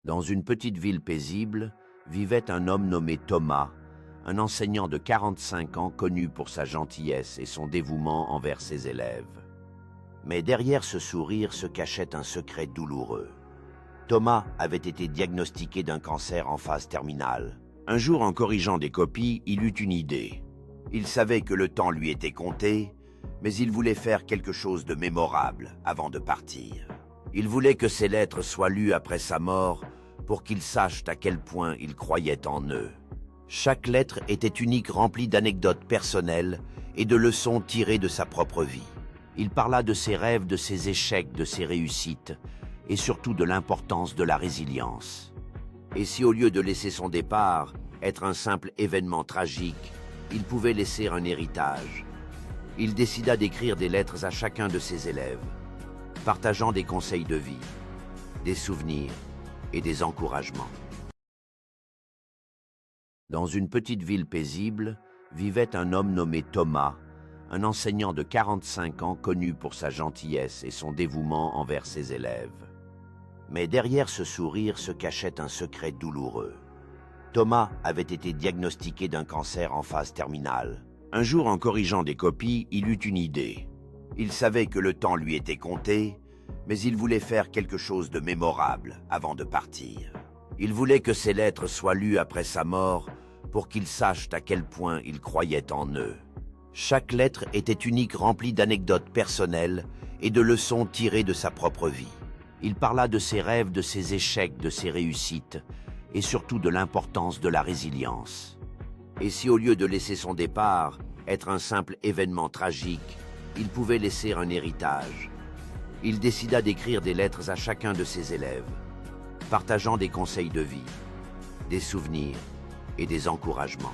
Dans une petite ville paisible, vivait un homme nommé Thomas, un enseignant de 45 ans connu pour sa gentillesse et son dévouement envers ses élèves. Mais derrière ce sourire se cachait un secret douloureux. Thomas avait été diagnostiqué d'un cancer en phase terminale. Un jour, en corrigeant des copies, il eut une idée. Il savait que le temps lui était compté, mais il voulait faire quelque chose de mémorable avant de partir. Il voulait que ses lettres soient lues après sa mort pour qu'ils sachent à quel point il croyait en eux. Chaque lettre était unique, remplie d'anecdotes personnelles et de leçons tirées de sa propre vie. Il parla de ses rêves, de ses échecs, de ses réussites et surtout de l'importance de la résilience. Et si au lieu de laisser son départ être un simple événement tragique, il pouvait laisser un héritage, il décida d'écrire des lettres à chacun de ses élèves, partageant des conseils de vie, des souvenirs et des encouragements. Dans une petite ville paisible, vivait un homme nommé Thomas, un enseignant de 45 ans connu pour sa gentillesse et son dévouement envers ses élèves. Mais derrière ce sourire se cachait un secret douloureux. Thomas avait été diagnostiqué d'un cancer en phase terminale. Un jour, en corrigeant des copies, il eut une idée. Il savait que le temps lui était compté, mais il voulait faire quelque chose de mémorable avant de partir. Il voulait que ses lettres soient lues après sa mort pour qu'ils sachent à quel point il croyait en eux. Chaque lettre était unique, remplie d'anecdotes personnelles et de leçons tirées de sa propre vie. Il parla de ses rêves, de ses échecs, de ses réussites et surtout de l'importance de la résilience. Et si au lieu de laisser son départ être un simple événement tragique, il pouvait laisser un héritage, il décida d'écrire des lettres à chacun de ses élèves, partageant des conseils de vie, des souvenirs et des encouragements.